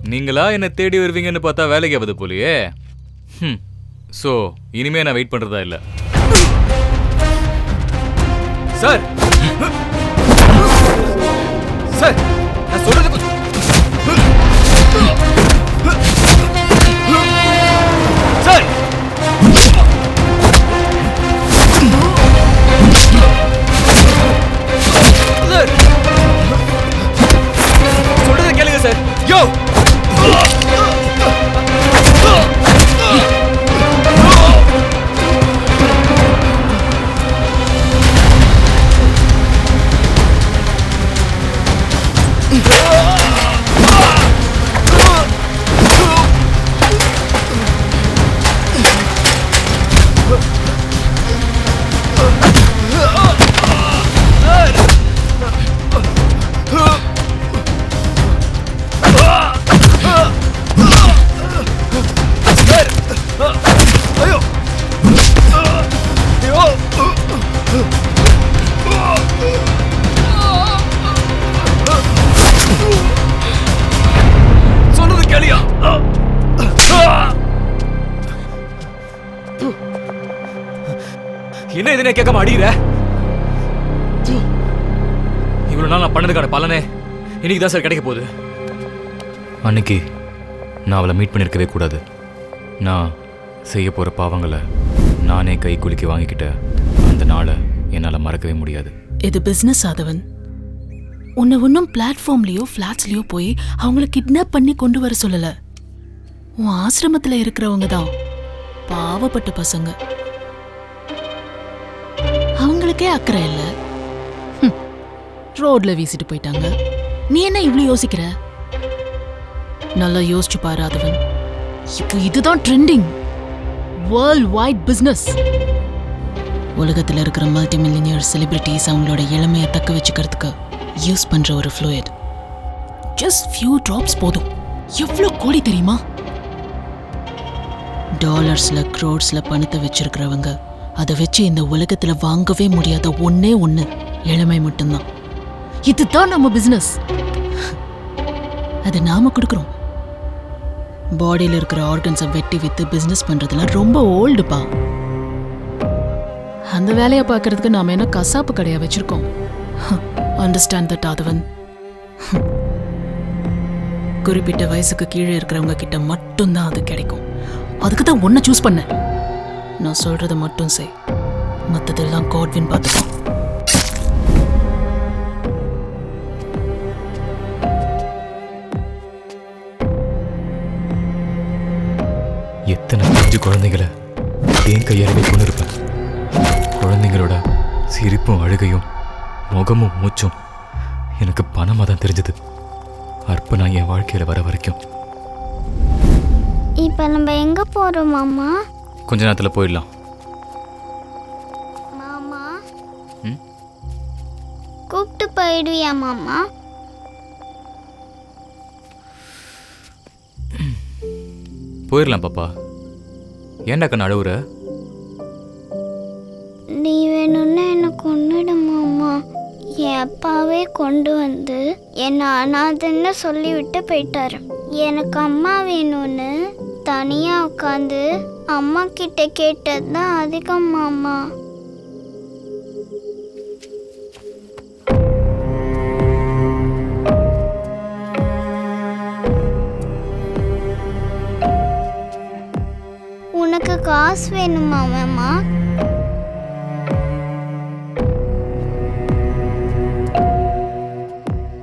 நீங்களா என்ன தேடி வருவீங்கன்னு பார்த்தா வேலைக்கு ஆகுது போலியே. ஸோ இனிமே நான் வெயிட் பண்றதா இல்லை. சார் சார் நான் சொல்றது சார் சொல்றதை கேளுங்க சார். யோ என்ன இதனை கேட்காம அடிக்கிற? இவ்வளவு நாள் நான் பண்ணதுக்கான பலனே இன்னைக்கு தான் சார் கிடைக்க போகுது. அன்னைக்கு நான் அவளை மீட் பண்ணிருக்கவே கூடாது. நான் செய்ய போற பாவங்களை நானே கை குலுக்கி வாங்கிக்கிட்ட அந்த நாளை என்னால் மறக்கவே முடியாது. இது பிசினஸ் ஆதவன். உன்னை ஒன்றும் பிளாட்ஃபார்ம்லயோ ஃபிளாட்ஸ்லயோ போய் அவங்கள கிட்னாப் பண்ணி கொண்டு வர சொல்லல. உன் ஆசிரமத்தில் இருக்கிறவங்க தான் பாவப்பட்ட பசங்க. அவங்களுக்கே அக்கறை இல்லை, ரோட்ல வீசிட்டு போயிட்டாங்க. நீ என்ன இவ்வளவு யோசிக்கிற? நல்லா யோசிச்சு பாரு ஆதவன். இப்போ இதுதான் ட்ரெண்டிங், வேர்ல்ட் வைட் பிசினஸ். உலகத்தில் இருக்கிற மல்டி மில்லியனியர் செலிபிரிட்டிஸ் அவங்களோட இளமையை தக்க வச்சுக்கிறதுக்கு யூஸ் பண்ற ஒரு ஃப்ளூயிட். ஜஸ்ட் ஃபியூ டிராப்ஸ் போதும். எவ்வளோ கோடி தெரியுமா? டாலர்ஸ்ல க்ரோட்ஸ்ல பணத்தை வச்சிருக்கிறவங்க அதை வச்சு இந்த உலகத்துல வாங்கவே முடியாத ஒன்னே ஒண்ணு இளமை மட்டும்தான். இதுதான் நம்ம பிசினஸ். அதை நாம கொடுக்கிறோம். பாடியில் இருக்கிற ஆர்கன்ஸை வெட்டி வித்து பிசினஸ் பண்றதுலாம் ரொம்ப ஓல்டுப்பா. அந்த வேலையை பார்க்கறதுக்கு நாம என்ன கசாப்பு கடையா வச்சிருக்கோம்? அண்டர்ஸ்டாண்ட் தட் ஆதவன். குறிப்பிட்ட வயசுக்கு கீழே இருக்கிறவங்க கிட்ட மட்டும்தான் அது கிடைக்கும். அதுக்கு தான் ஒன்ன சூஸ் பண்ண. நான் சொல்றத மட்டும் செய், மத்ததெல்லாம் காட்வின் பார்த்துக்கோ. எத்தனை பிஞ்சு குழந்தைகளை தேன் கையாளவே கொண்டு இருப்பேன். குழந்தைங்களோட சிரிப்பும் அழுகையும் முகமும் மூச்சும் எனக்கு பணமாக தான் தெரிஞ்சது. அற்பனா என் வாழ்க்கையில் வர வரைக்கும். இப்போ நம்ம எங்க போறோம் மாமா? கொஞ்ச நேரத்தில் போயிடலாம். மாமா கூப்பிட்டு போயிடுவியா மாமா? போயிடலாம் பாப்பா. ஏன்டா கண்ணு அழுவுற? நீ வேணும்னா என்னை கொன்னுடு மாமா. என் அப்பாவே கொண்டு வந்து என்னை அனாதைன்னு சொல்லிவிட்டு போயிட்டாரு. எனக்கு அம்மா வேணும்னு தனியா உட்காந்து அம்மா கிட்ட கேட்டது தான் அதிகம் மாமா. உனக்கு காசு வேணுமா மாமா?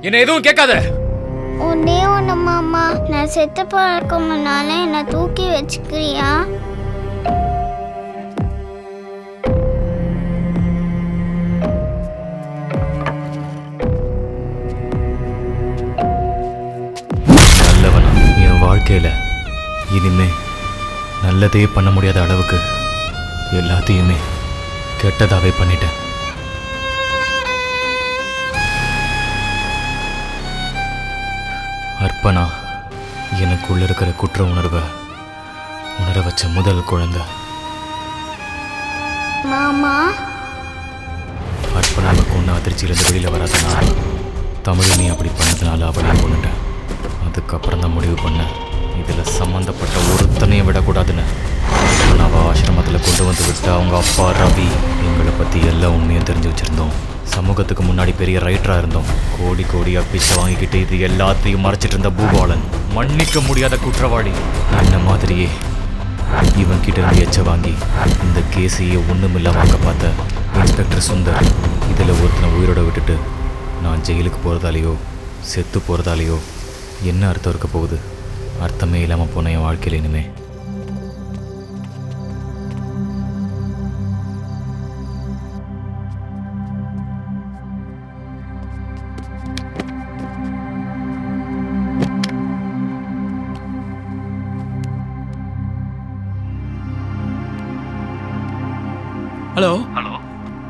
என்ன எதுவும் கேட்காத. ஒன்னே ஒன்று மாமா, நான் செத்து பழக்க முன்னால என்னை தூக்கி வச்சுக்கிறியா? நல்லவனா என் வாழ்க்கையில இனிமே நல்லதே பண்ண முடியாத அளவுக்கு எல்லாத்தையுமே கெட்டதாவே பண்ணிட்டேன். அர்ப்பணா எனக்குள்ள இருக்கிற குற்ற உணர்வை உணர வச்ச முதல் குழந்தை. மாமா அர்ப்பணாவை கொண்டு அதிர்ச்சியிலிருந்து வெளியில் வராதனா தமிழினி அப்படி பண்ணதுனால அவளையும் கொண்டுட்டேன். அதுக்கப்புறம் தான் முடிவு பண்ணேன், இதில் சம்மந்தப்பட்ட ஒருத்தனையும் விடக்கூடாதுன்னு. நான் அவள் ஆசிரமத்தில் கொண்டு வந்து விட்டு அவங்க அப்பா ரவி எங்களை பற்றி எல்லா உண்மையும் தெரிஞ்சு வச்சுருந்தோம். சமூகத்துக்கு முன்னாடி பெரிய ரைட்டராக இருந்தோம். கோடி கோடியாக பிச்சை வாங்கிக்கிட்டு இது எல்லாத்தையும் மறைச்சிட்டு இருந்த பூபாலன், மன்னிக்க முடியாத குற்றவாளி. அந்த மாதிரியே இவன் கிட்ட இருந்து எச்ச வாங்கி இந்த கேஸையே ஒன்றுமில்ல வாங்க பார்த்த இன்ஸ்பெக்டர் சுந்தர். இதில் ஒருத்தனை உயிரோட விட்டுட்டு நான் ஜெயிலுக்கு போகிறதாலேயோ செத்து போகிறதாலேயோ என்ன அர்த்தம் இருக்க போகுது? அர்த்தமே இல்லாமல் போன என் வாழ்க்கையில் இனிமே. Hello hello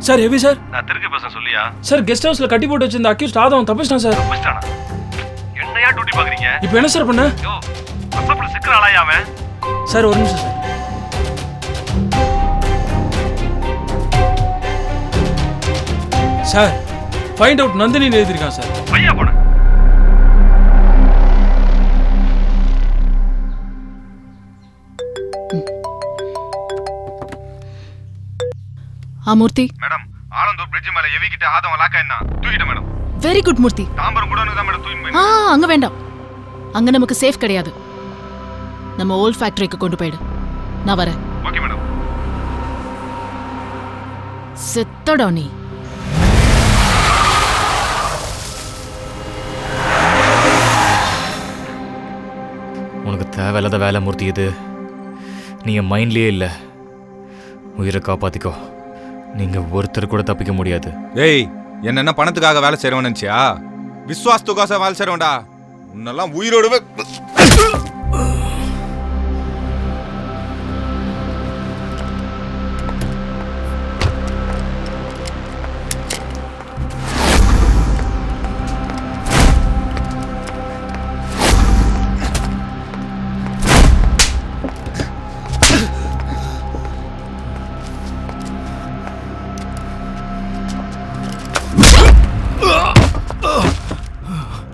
sir, heavy sir. நான் திருக்கி பேச சொல்லியா? சார், கெஸ்ட் ஹவுஸ்ல கட்டி போட்டு வச்சிருந்த அக்யூஸ்ட் ஆதவன் தப்பிச்சிட்டான் சார். தப்பிச்சிட்டானா? என்னையா டியூட்டி பாக்குறீங்க? இப்போ என்ன சார் பண்ண? யோ, அசப்ல சிக்கற ஆளாயா அவன்? சார், ஒரு நிமிஷம் sir. Sir, find out Nandini எழுதிருக்கான் சார். பையா போன. மூர்த்தி. மேடம், ஆலந்தூர் பிரிட்ஜ் மேல எவி கிட்ட ஆதவன் லாக் ஆயினா தூக்கிட்ட madam. Very good Murthy. Tambaram கூட தான் மேடம் தூக்கிட்டு போய். அங்க வேண்டாம், அங்க நமக்கு சேஃப் கிடையாது. நம்ம ஓல்ட் ஃபேக்டரிக்கு கொண்டு போயிடு. நான் வரேன். Okay madam. செத்தடா நீ. உனக்கு தேவையில்லாத வேலை மூர்த்தி இது. நீ என் மைண்ட்லேயே இல்லை. உயிரை காப்பாற்றிக்கோ. நீங்கள் ஒருத்தர் கூட தப்பிக்க முடியாது. ஏய், என்ன பணத்துக்காக வேலை செய்றவன் நினைச்சியா? விசுவாசத்துக்காக வேலை செய்றவன்டா. உன்னெல்லாம் உயிரோடவே.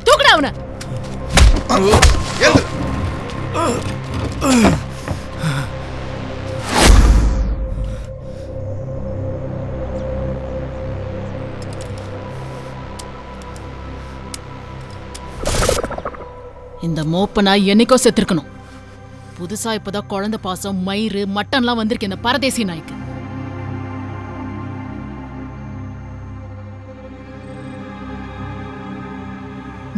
தூக்குடா அவனை. இந்த மோப்ப நாய் என்னைக்கோ செத்துருக்கணும். புதுசா இப்பதான் குழந்தை பாசம், மயிறு, மட்டன்லாம் வந்திருக்கு இந்த பரதேசி நாய்க்கு.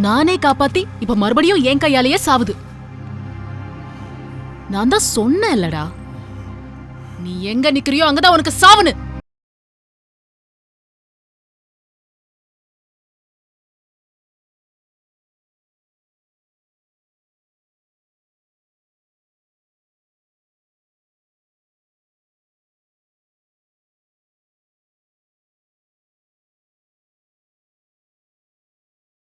நானே காப்பாத்தி இப்ப மறுபடியும் என் கையாலேயே சாவுது. நான் தான் சொன்னேன் இல்லடா, நீ எங்க நிக்கிறியோ அங்கதான் உனக்கு சாவுன்னு.